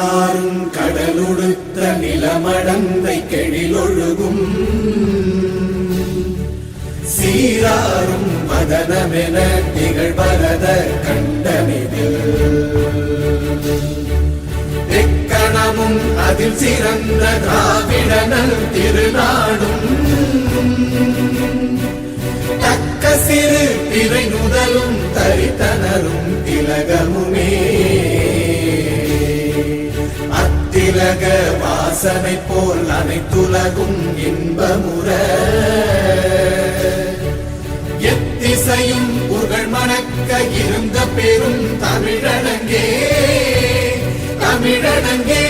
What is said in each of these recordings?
நீராறும் கடலுடுத்த நிலமடந்தை கெழிலொழுகும் சீராறும் மதனமென திகழ்வரத கண்டமிதில் எக்கணமும் அதில் சிறந்த திராவிடனல் திருநாடும் தக்க சிறு பிறை நுதலும் தரித்தனரும் திலகமுமே அத்திலக வாசனை போல் அனைத்துலகும் இன்பமுற எத்திசையும் புகழ் மணக்க இருந்த பெரும் தமிழனங்கே தமிழனங்கே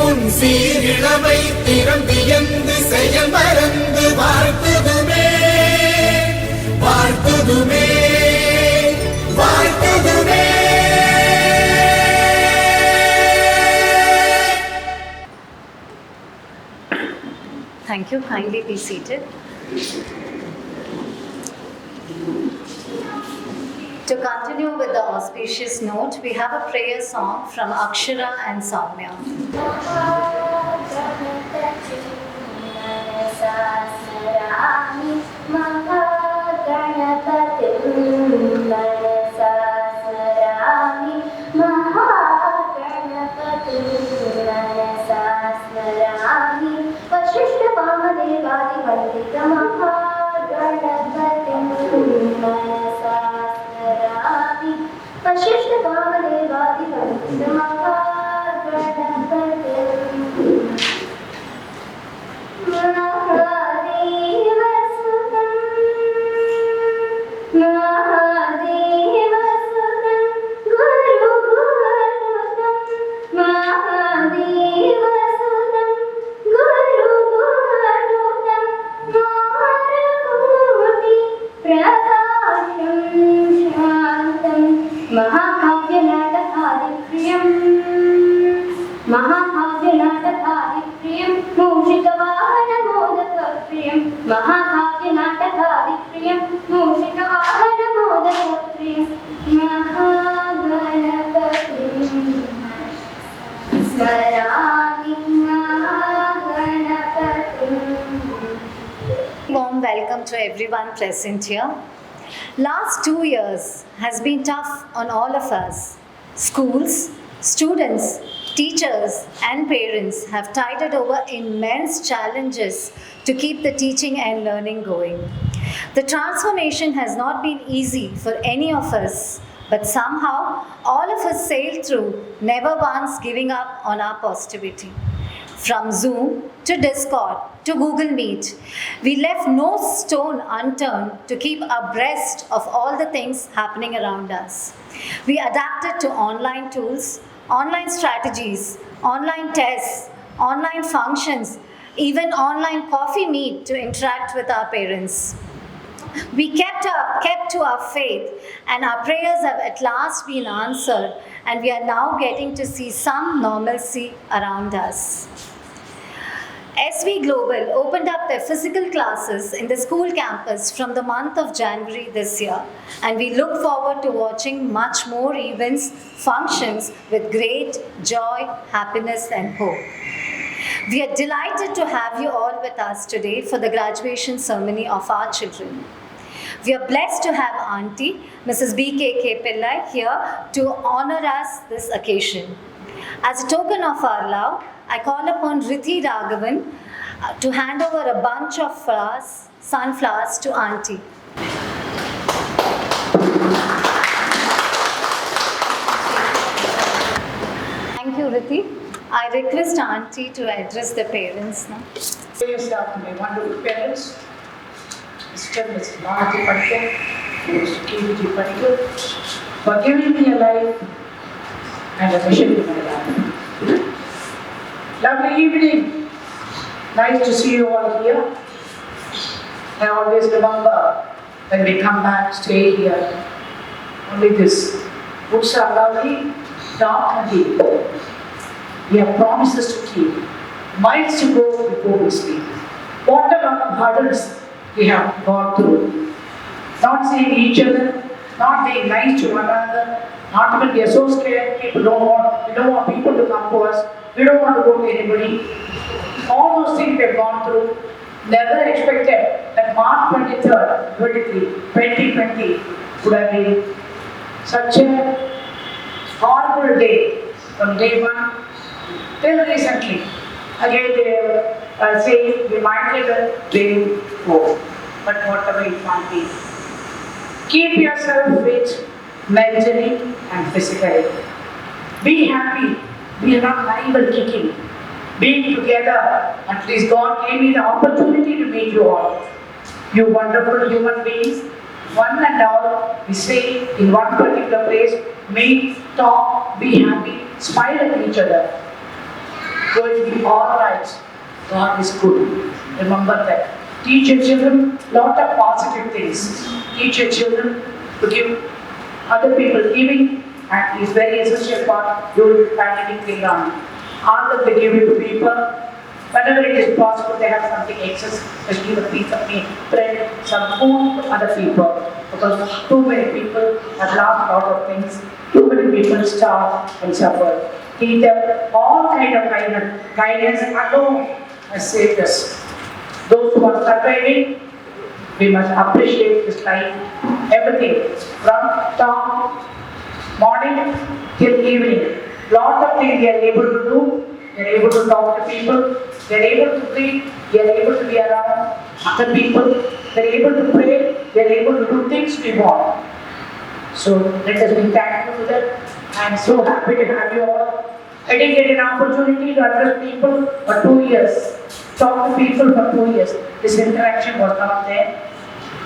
உன் சீரிழமை திறம் வியந்து செயல் மறந்து வாழ்த்துதுமே வாழ்த்துதுமே வாழ்த்துதுமே. Thank you. Kindly be seated. To continue with the auspicious note, we have a prayer song from Akshara and Soumya. Warm welcome to everyone present here. Last 2 years has been tough on all of us. Schools, students, teachers and parents have tided over immense challenges to keep the teaching and learning going. The transformation has not been easy for any of us, but somehow all of us sailed through, never once giving up on our positivity. From Zoom to Discord to Google Meet, we left no stone unturned to keep abreast of all the things happening around us. We adapted to online tools, online strategies, online tests, online functions, even online coffee meet to interact with our parents. We kept to our faith, and our prayers have at last been answered, and we are now getting to see some normalcy around us. SVGlobal opened up their physical classes in the school campus from the month of January this year, and we look forward to watching much more events, functions with great joy, happiness and hope. We are delighted to have you all with us today for the graduation ceremony of our children. We are blessed to have Auntie, Mrs. B.K.K. Pillai here to honor us this occasion. As a token of our love, I call upon Rithi Raghavan to hand over a bunch of flowers, sunflowers to Auntie. Thank you, Rithi. I request Auntie to address the parents now. My wonderful parents, Mr. and Mrs. Bharati Patel, Mr. K.V.G. Patel, for giving me a life and a mission in my life. Lovely evening. Nice to see you all here. I always remember when we come back, stay here. Only this. Books are lovely, dark and deep. We have promises to keep, miles to go before we speak. Whatever hurdles we have gone through, not seeing each other, not being nice to one another, Not even we are so scared, we don't want people to come to us, we don't want to go to anybody. All those things we have gone through, never expected that March 23rd, 2020 would have been such a horrible day from day one till recently. Again, they say we might get a day four, but whatever it might be. Keep yourself fit mentally and physically. Be happy. We are not live and kicking. Being together, at least God gave me the opportunity to meet you all. You wonderful human beings, one and all, we stay in one particular place, meet, talk, be happy, smile at each other. Going to be all right. God is good. Remember that. Teach your children lot of positive things. Teach your children to give other people giving, and is very essential part during pandemic thing on. Ask them to give it to people. Whenever it is possible, they have something excess, just give a piece of meat, bread, some food to other people. Because too many people have lost a lot of things. Too many people starve and suffer. Teach them all kind of kindness alone has saved us. Those who are surviving, we must appreciate this life, everything, from dawn, morning till evening. Lot of things we are able to do. We are able to talk to people. We are able to breathe. We are able to be around other people. We are able to pray. We are able to do things we want. So let us be thankful to that. I am so happy to have you all. I didn't get an opportunity to address people for 2 years. Talk to people for 2 years. This interaction was not there.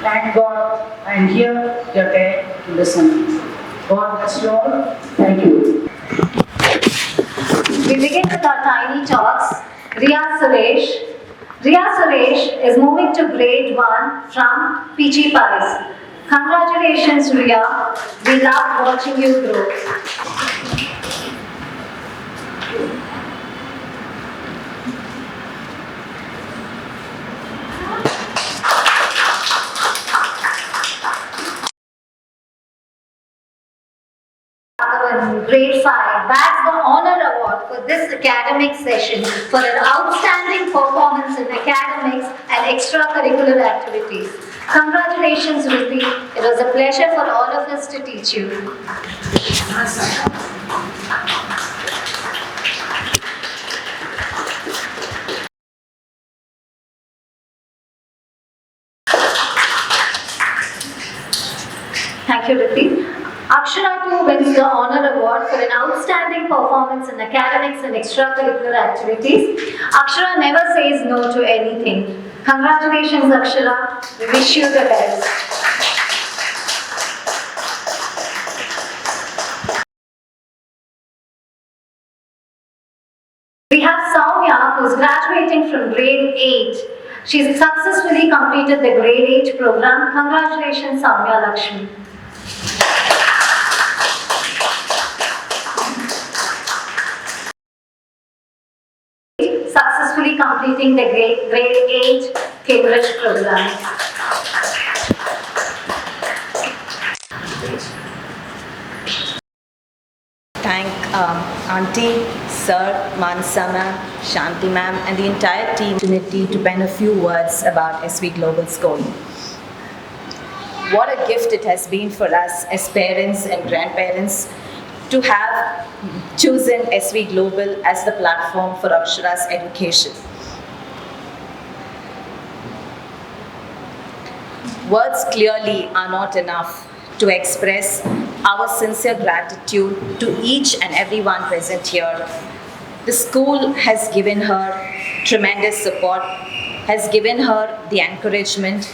Thank God I am here. You are there to listen. God bless you all. Thank you. We begin with our tiny talks. Riya Suresh. Riya Suresh is moving to grade 1 from PG Pies. Congratulations, Riya. We love watching you grow. Grade 5 bags the honor award for this academic session for an outstanding performance in academics and extracurricular activities. Congratulations, Ruthi. It was a pleasure for all of us to teach you. Thank you, Ruthi. Akshara too wins the honor award for an outstanding performance in academics and extracurricular activities. Akshara never says no to anything. Congratulations, Akshara. We wish you the best. We have Soumya, who is graduating from grade 8. She's successfully completed the grade 8 program. Congratulations, Soumya Lakshmi. Successfully completing the grade 8 Cambridge program. Thank Auntie, Sir, Mansa ma'am, Shanti ma'am and the entire team opportunity to pen a few words about SVGlobal School. What a gift it has been for us as parents and grandparents to have chosen SVGlobal as the platform for Akshara's education. Words clearly are not enough to express our sincere gratitude to each and everyone present here. The school has given her tremendous support, has given her the encouragement,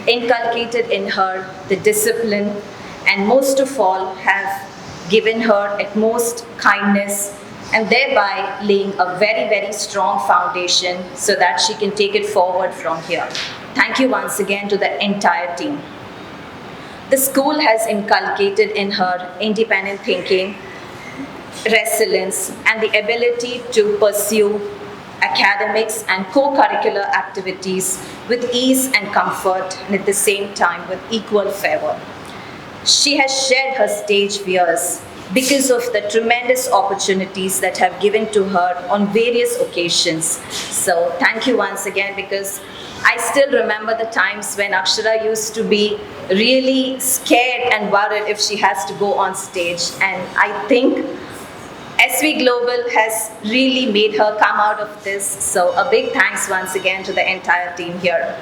inculcated in her the discipline, and most of all have given her utmost kindness and thereby laying a very, very strong foundation so that she can take it forward from here. Thank you once again to the entire team. The school has inculcated in her independent thinking, resilience, and the ability to pursue academics and co-curricular activities with ease and comfort, and at the same time with equal fervor. She has shared her stage fears because of the tremendous opportunities that have given to her on various occasions. So thank you once again, because I still remember the times when Akshara used to be really scared and worried if she has to go on stage. And I think SVGlobal has really made her come out of this. So a big thanks once again to the entire team here.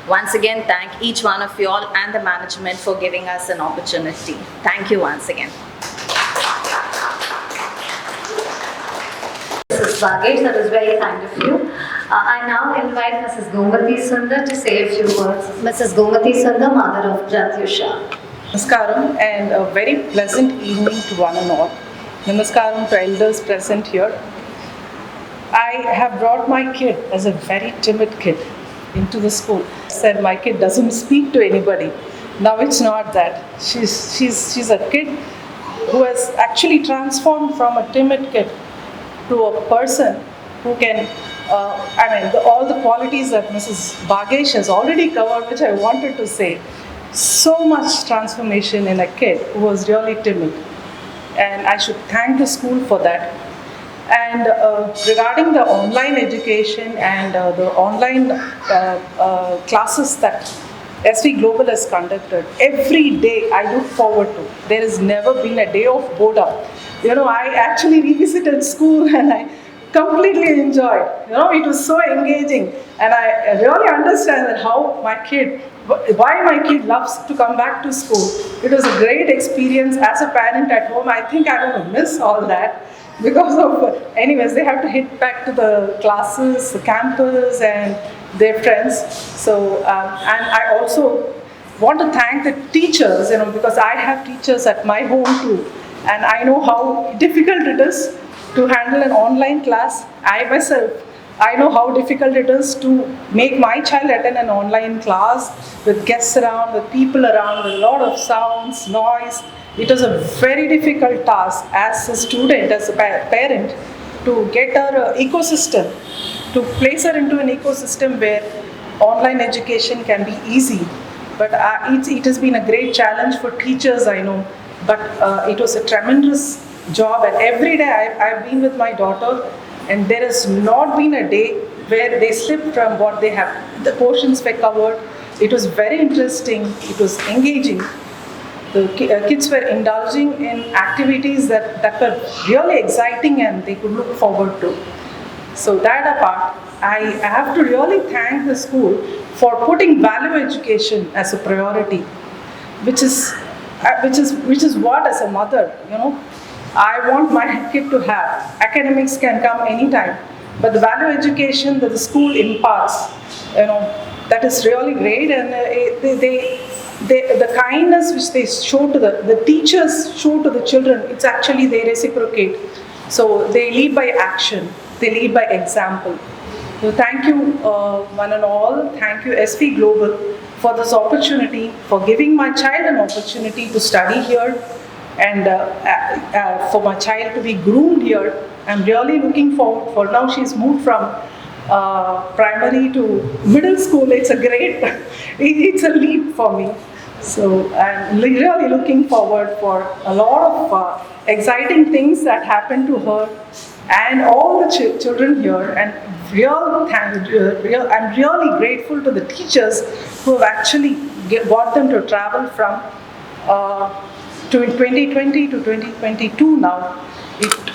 Once again, thank each one of you all and the management for giving us an opportunity. Thank you once again. Mrs. Bagesh, that was very kind of you. I now invite Mrs. Gomati Sundar to say a few words. Mrs. Gomati Sundar, mother of Pratyusha. Namaskaram and a very pleasant evening to one and all. Namaskaram to elders present here. I have brought my kid as a very timid kid into the school. Said my kid doesn't speak to anybody. Now it's not that. She's a kid who has actually transformed from a timid kid to a person who can, all the qualities that Mrs. Bagesh has already covered, which I wanted to say. So much transformation in a kid who was really timid. And I should thank the school for that. And regarding the online education and the online classes that SVGlobal has conducted, every day I look forward to. There has never been a day of boredom. I actually revisited school and I completely enjoyed. It was so engaging, and I really understand that why my kid loves to come back to school. It was a great experience as a parent at home. I think I'm going to miss all that because of, anyways, they have to hit back to the classes, the campus, and their friends. So, and I also want to thank the teachers, because I have teachers at my home too, and I know how difficult it is to handle an online class. I know how difficult it is to make my child attend an online class with guests around, with people around, with a lot of sounds, noise. It is a very difficult task as a student, as a parent, to get her ecosystem, to place her into an ecosystem where online education can be easy. But it has been a great challenge for teachers, I know. But it was a tremendous job, and every day I've been with my daughter, and there has not been a day where they slipped from what they have. The portions were covered. It was very interesting. It was engaging. The kids were indulging in activities that were really exciting and they could look forward to. So that apart, I have to really thank the school for putting value education as a priority, which is what, as a mother, I want my kid to have. Academics can come anytime, but the value education that the school imparts, that is really great. And the kindness which they show to the teachers show to the children, it's actually they reciprocate. So they lead by action, they lead by example. So thank you one and all. Thank you SVGlobal for this opportunity, for giving my child an opportunity to study here, and for my child to be groomed here. I'm really looking forward. For now, she's moved from primary to middle school. It's a leap for me. So I'm really looking forward for a lot of exciting things that happen to her and all the children here. And I'm really grateful to the teachers who have actually got them to travel from to 2020 to 2022 now.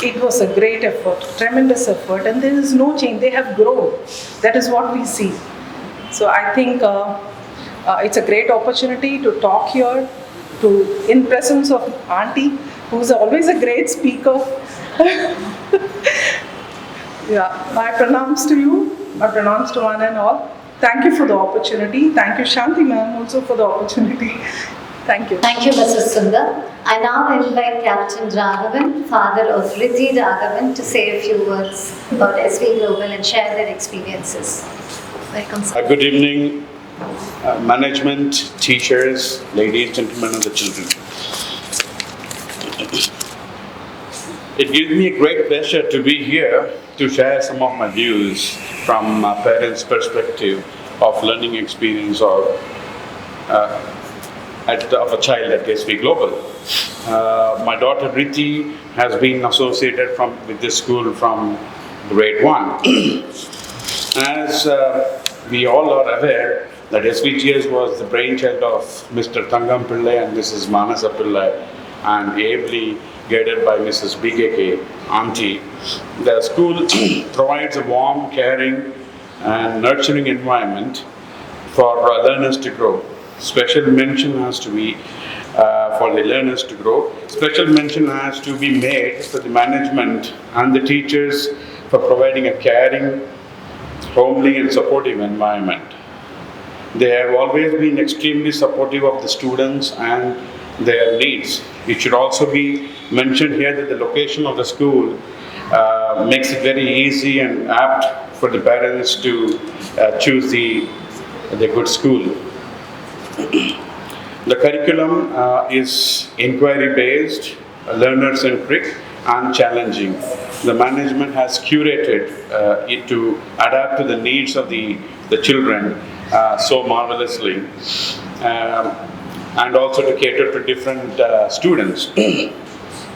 It was a great effort, tremendous effort, and there is no change. They have grown. That is what we see. So I think it's a great opportunity to talk here, in presence of Auntie, who's always a great speaker. Yeah, my pronouns to you, my pronouns to one and all. Thank you for the opportunity. Thank you, Shanti ma'am, also for the opportunity. Thank you. Thank you, Mrs. Sundar. I now invite Captain Raghavan, father of Riddhi Raghavan, to say a few words about SVGlobal and share their experiences. Welcome, sir. Good evening, management, teachers, ladies, gentlemen, and the children. It gives me a great pleasure to be here to share some of my views from a parent's perspective of learning experience of a child at SVGlobal. My daughter Riti has been associated with this school from grade 1. As we all are aware that SVGS was the brainchild of Mr. Thangam Pillai and Mrs. Manasa Pillai, and ably guided by Mrs. BKK, Auntie. The school provides a warm, caring and nurturing environment for learners to grow. Special mention has to be for the learners to grow. Special mention has to be made for the management and the teachers for providing a caring, homely and supportive environment. They have always been extremely supportive of the students and their needs. It should also be mentioned here that the location of the school makes it very easy and apt for the parents to choose the good school. The curriculum is inquiry-based, learner-centric and challenging. The management has curated it to adapt to the needs of the children so marvelously, and also to cater to different students.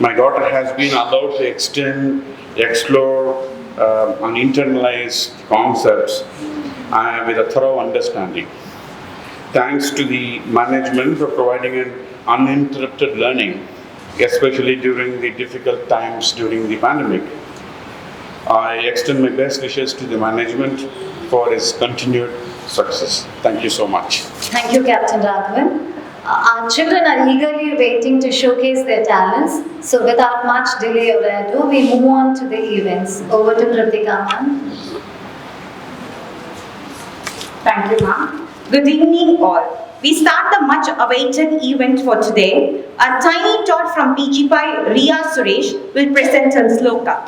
My daughter has been allowed to explore and internalize concepts with a thorough understanding. Thanks to the management for providing an uninterrupted learning, especially during the difficult times during the pandemic. I extend my best wishes to the management for its continued success. Thank you so much. Thank you, Captain Raghavan. Our children are eagerly waiting to showcase their talents. So without much delay or ado, we move on to the events. Over to Kritika ma'am. Thank you, ma'am. Good evening, all. We start the much-awaited event for today. A tiny tot from PG by Riya Suresh will present her sloka.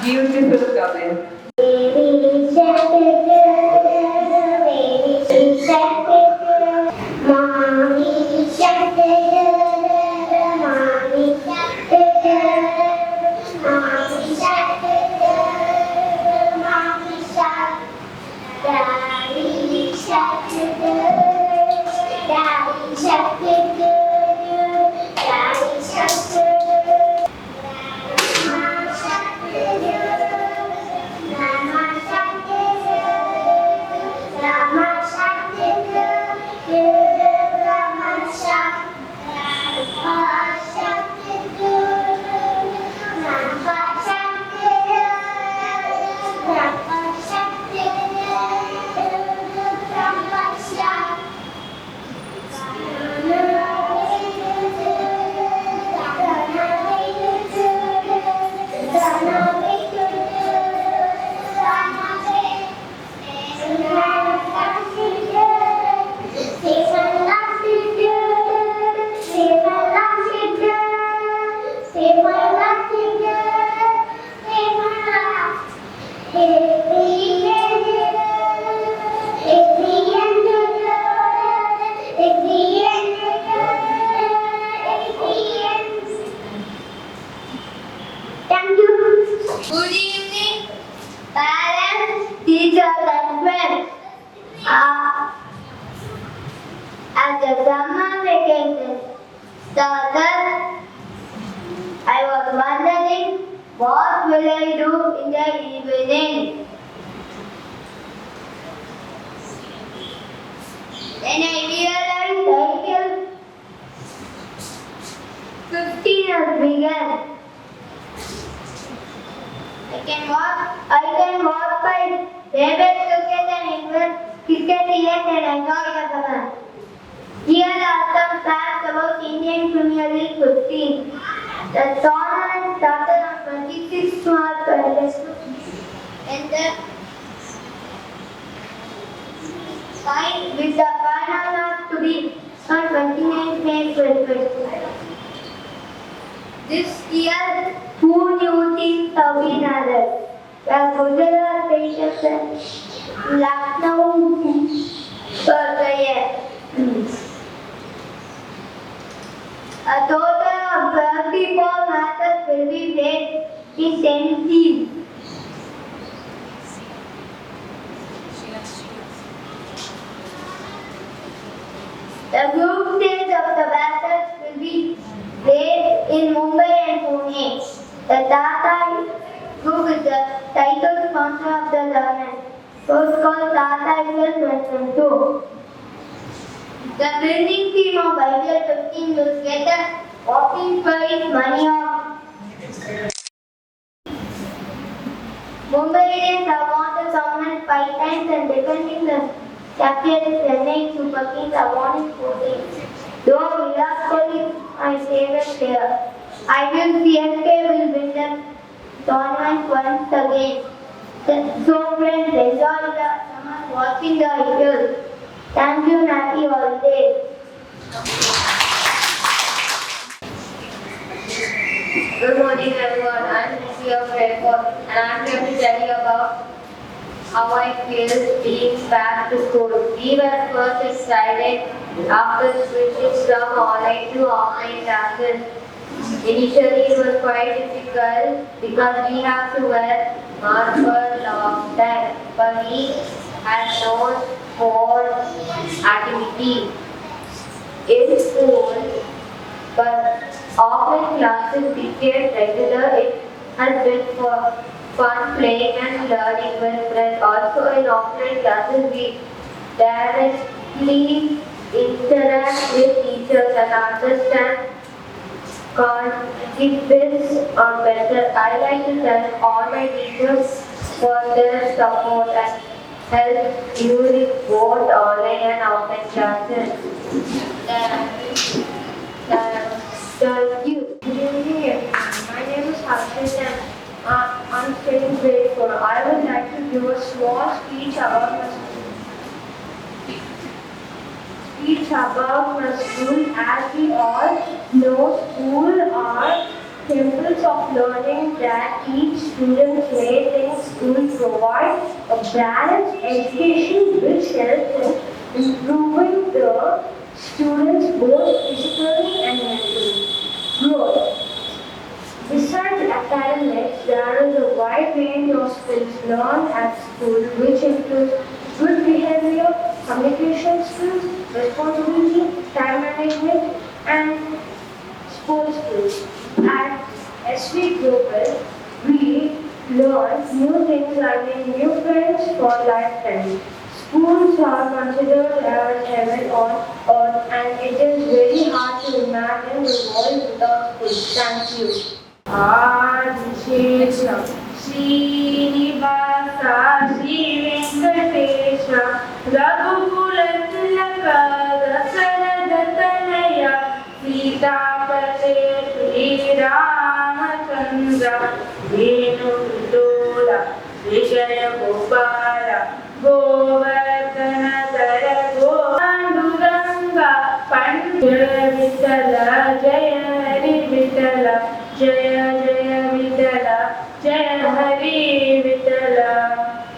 Beautiful comment. Good evening, parents, teachers and friends. As the summer vacation started, I was wondering what will I do in the evening. Then I realized I can routine has begun. I can walk by neighbors together and even cricket event and enjoy the summer. Here are some facts about Indian Premier League 15. The tournament started on 26 March 2022 and with the final match to be on 29 May 2022. This year, 2 new teams have been added. The Gujarat Titans and Lucknow for the year. A total of 34 matches will be played in 10 teams. The group stage of the battles will be played in Mumbai and Pune. The Tata Group is the title sponsor of the tournament. So it's called Tata IPL 2022. The winning team of IPL 15 will get a walking prize money of Mumbai Indians have won the tournament 5 times and defending the champions Chennai Super Kings have won it 4 times. Though Virat Kohli is my favorite player, I will CSK will win the tournament once again. So friends, enjoy the summer watching the IPL. Thank you and happy holidays. Good morning everyone, I am Rishi of Parental and I am here to tell you about how I feel being back to school. We were first excited after switching from online to offline classes. Initially it was quite difficult because we have to wear mask for a long time. But we had no sport activity in school. But offline classes became regular. It has been for fun playing and learning with friends. Also in offline classes we directly interact with teachers and understand concepts or better. I like to thank all my teachers for their support and help during both online and offline classes. Thank you. Good evening everyone. My name is Harshit and I'm studying grade 4. I would like to give a small speech about my school. As we all know, schools are temples of learning that each student may think school provides a balanced education which helps in improving the students both physically and mentally growth. Besides academics, there is a wide range of skills learned at school which includes good behavior, communication skills, responsibility, time management, and sports skills. At SVGlobal, we learn new things like making new friends for lifetime. Schools are considered as heaven on earth and it is very hard to imagine the world without schools. Thank you. Adishesha Srinivasa Sri Venkatesha Raghukula Tilaka Dasarada Tanaya Sitapate Sri Ramachandra Venu Dola Vijaya Gopala Govardhana Dara Govanduranga Pandya Vitala Jaya Hari Vitala Jaya Jaya Vitala Jaya Hari Vitala.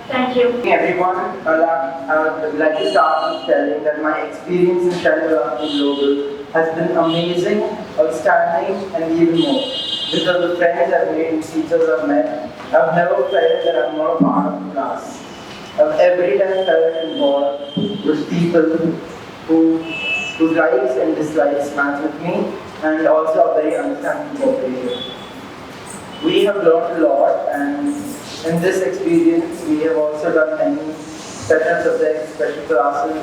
Thank you. Hey everyone, I would like to start with telling that my experience in Vailankanni Global has been amazing, outstanding and even more. Because the friends I've made and teachers I've met, I've never felt that I'm not a part of the class. I've every time felt involved with people whose likes and dislikes match with me and also are very understanding cooperative. We have learned a lot and in this experience we have also done many special subjects, special classes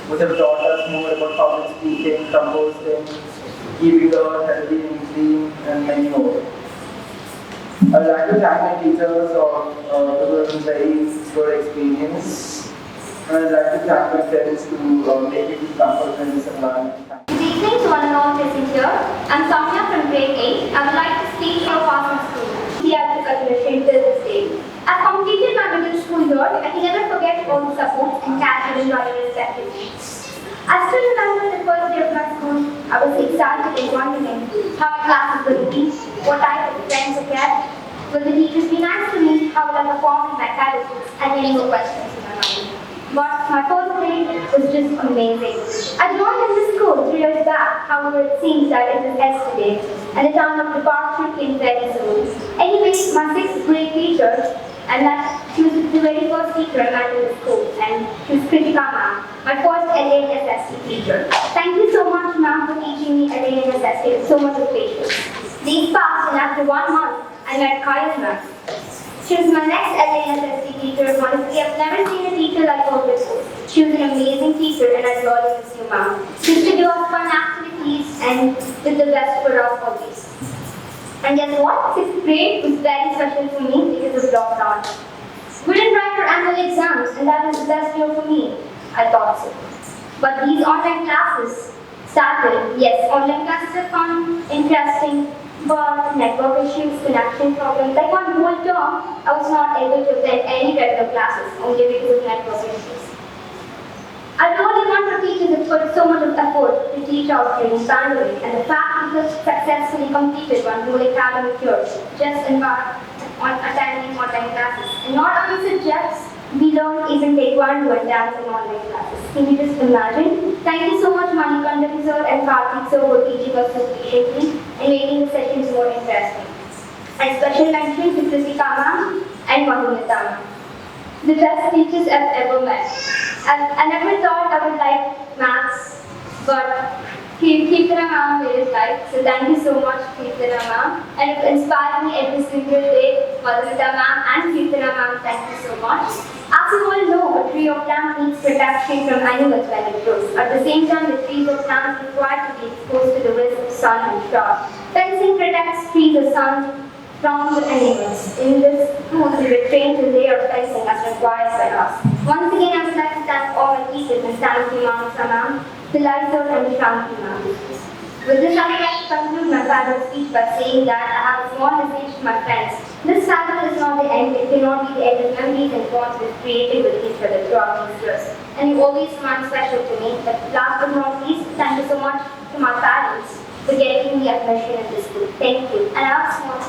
which have taught us more about public speaking, composting, keeping our healthy discipline, and many more. I would like to thank my teachers for the very good experience. And I'd like to thank my friends to make me feel comfortable in this environment. Good evening to one and all present here. I'm Soumya from grade 8. I would like to speak for passing school. Theatrical relation till this day. I've completed my middle school year. I can never forget all the support and casual environment respectively. I still remember the first day of my school. I was excited and wondering how my classes will be, what type of friends I get. Will the teachers be nice to me? How will I perform in my academics? And many more questions in my mind. But my first day was just amazing. I joined in this school 3 years back, however it seems that it is yesterday, and the time of departure came very soon. Anyways, my 6th grade teacher, and that she was the very first teacher I met in the school, and she was Kritika ma'am, my first LA and SST teacher. Thank you so much ma'am for teaching me LA and SST with so much of patience. These passed, and after 1 month, I met Kyle ma'am. She was my next LASST teacher. Honestly, I've never seen a teacher like her before. She was an amazing teacher and I really miss you, ma'am. She used to give us fun activities and did the best for us always. And guess what? 6th grade was very special for me because of lockdown. We didn't write our annual exams and that was the best year for me. I thought so. But these online classes started. Yes, online classes are fun, interesting, but network issues, connection problems, like one whole term, I was not able to attend any regular classes only because of network issues. I really want our teachers to put so much of effort to teach us during pandemic, and the fact that we successfully completed one whole academic year just on attending online classes. And not only subjects, we learned even taekwondo and dance in online classes. Can you just imagine? Thank you so much Manikanda sir and Karthik sir for teaching us so patiently and making the sessions more interesting. And special mention to Kritika ma'am and Madhumita ma'am, the best teachers I've ever met. I never thought I would like maths, but Kirtana ma'am made it right. So thank you so much Kirtana ma'am. And it inspired me every single day. Madhumita ma'am and Kirtana ma'am, thank you so much. As you all know, a tree or plant needs protection from animals when it grows. At the same time, the trees or plants require to be exposed to the rays of sun and shower. Fencing protects trees or sun from the animals. In this school, we were trained to lay our fencing as required by us. Once again, I would like to thank all my teachers and thank you, ma'am, Pilai sir and Shanti ma'am. With this, I would like to conclude my farewell speech by saying that I have a small message to my friends. This farewell is not the end. It cannot be the end of memories and bonds we've created with each other throughout these years. And you always remain special to me. But last but not least, thank you so much to my parents for getting me admission in this school. Thank you. And I have a small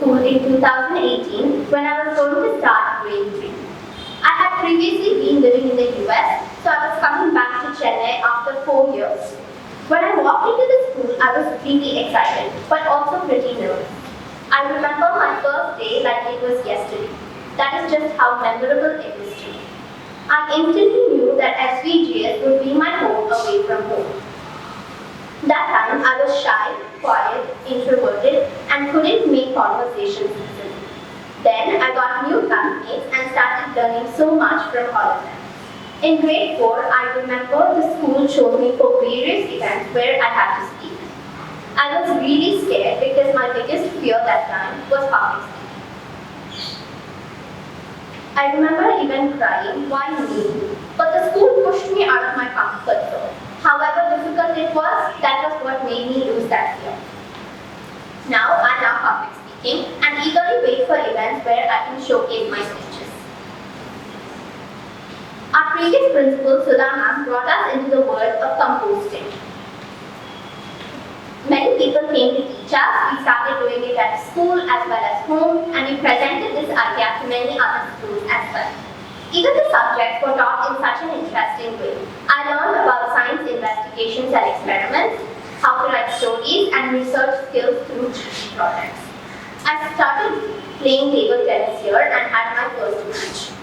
School in 2018 when I was going to start grade 3. I had previously been living in the US, so I was coming back to Chennai after 4 years. When I walked into the school, I was really excited, but also pretty nervous. I remember my first day like it was yesterday. That is just how memorable it is to me. I instantly knew that SVGS would be my home away from home. That time I was shy, quiet, introverted, and couldn't make conversations easily. Then I got new classmates and started learning so much from all of them. In grade 4, I remember the school chose me for various events where I had to speak. I was really scared because my biggest fear that time was public speaking. I remember even crying, why me? But the school pushed me out of my comfort zone. However difficult it was, that was what made me lose that fear. Now I love public speaking and eagerly wait for events where I can showcase my speeches. Our previous principal, Sudha ma'am, brought us into the world of composting. Many people came to teach us. We started doing it at school as well as home, and we presented this idea to many other schools as well. Even the subjects were taught in such an interesting way. I learned about science investigations and experiments, how to write stories, and research skills through 3D projects. I started playing table tennis here and had my first match.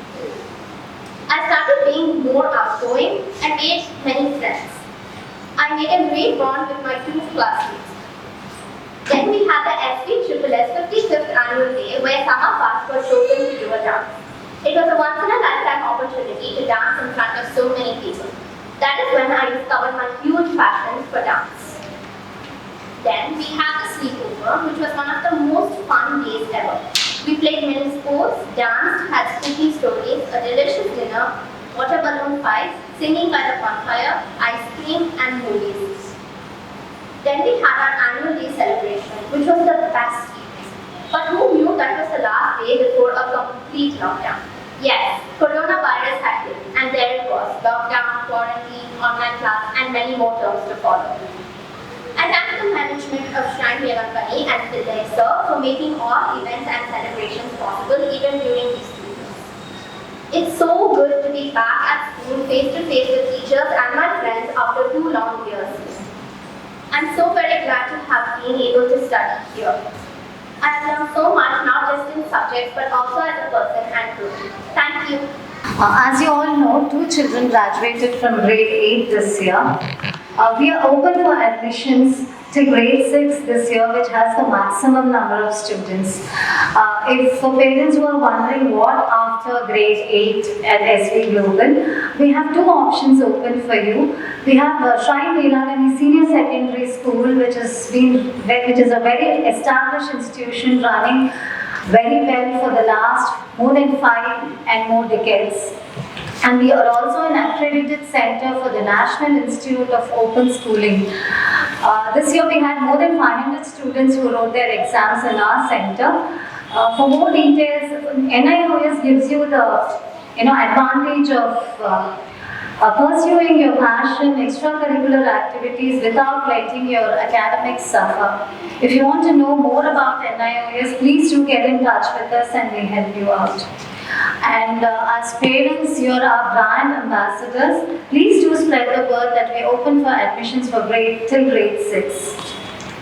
I started being more outgoing and made many friends. I made a great bond with my 2 classmates. Then we had the SVGlobal 55th annual day where some of us were chosen to do a dance. It was a once-in-a-lifetime opportunity to dance in front of so many people. That is when I discovered my huge passion for dance. Then we had the sleepover, which was one of the most fun days ever. We played many sports, danced, had spooky stories, a delicious dinner, water balloon fights, singing by the bonfire, ice cream, and movies. Then we had our annual day celebration, which was the best evening. But who knew that was the last day before a complete lockdown? Yes, coronavirus had hit, and there it was, lockdown, quarantine, online class, and many more terms to follow. I thank the management of Shrine Vailankanni and Pillai sir for making all events and celebrations possible even during these 2 years. It's so good to be back at school face to face with teachers and my friends after 2 long years. I'm so very glad to have been able to study here. I have learned so much not just in subjects but also as a person and group. Thank you. As you all know, 2 children graduated from grade 8 this year. We are open for admissions to grade 6 this year, which has the maximum number of students. If for parents who are wondering what after grade 8 at SVGlobal, we have 2 options open for you. We have Shrine Vailankanni Senior Secondary School, which is a very established institution running very well for the last more than 5 and more decades. And we are also an accredited center for the National Institute of Open Schooling. This year we had more than 500 students who wrote their exams in our center. For more details, NIOS gives you the advantage of pursuing your passion, extracurricular activities without letting your academics suffer. If you want to know more about NIOS, please do get in touch with us and we'll help you out. And as parents, you're our brand ambassadors. Please do spread the word that we're open for admissions for till grade 6.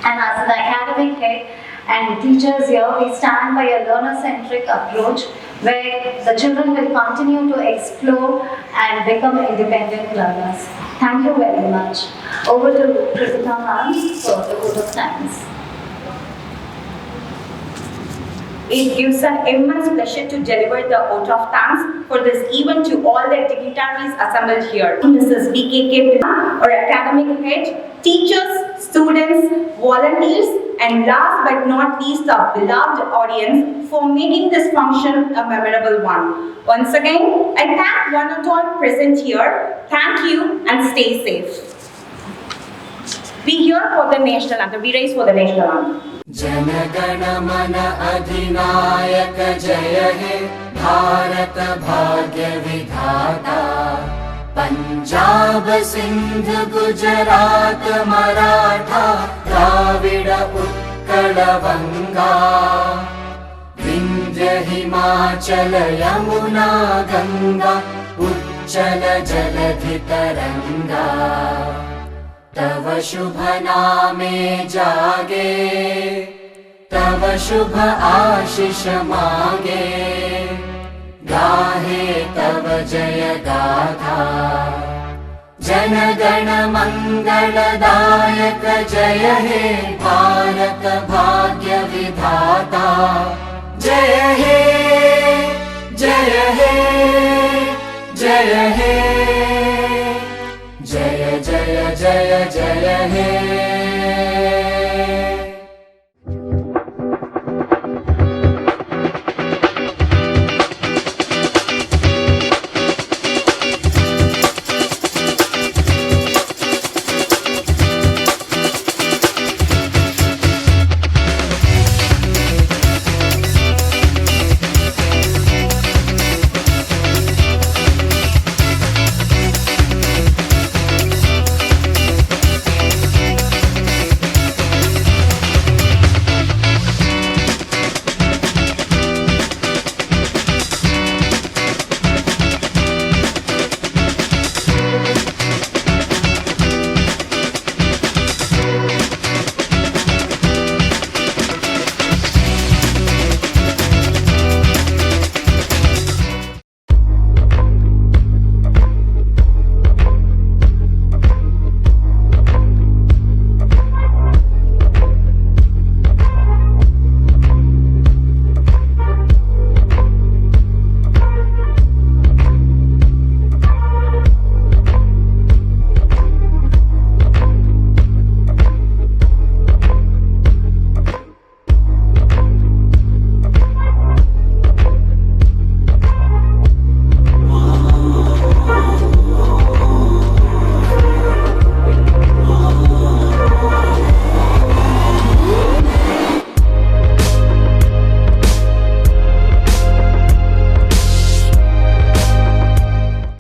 And as an academic head and teachers here, we stand by a learner-centric approach where the children will continue to explore and become independent learners. Thank you very much. Over to Kritika ma'am for the vote of thanks. It gives an immense pleasure to deliver the vote of thanks for this event to all the dignitaries assembled here. Mrs. BKK, our academic head, teachers, students, volunteers, and last but not least, our beloved audience for making this function a memorable one. Once again, I thank one and all present here. Thank you and stay safe. We here for the national anthem. We raise for the national anthem. जनगण मन अधिनायक जय हे भारत भाग्य विधाता पंजाब सिंध गुजरात मराठा द्राविड उत्कल बंगा विंध्य हिमाचल यमुना गंगा उच्चल जलधि तरंगा तव शुभ नामे जागे तव शुभ आशीष मागे गाहे तव जय गाथा जन गण मंगलदायक जय हे भारत भाग्य विधाता जय हे जय हे जय हे जय जय जय जय हे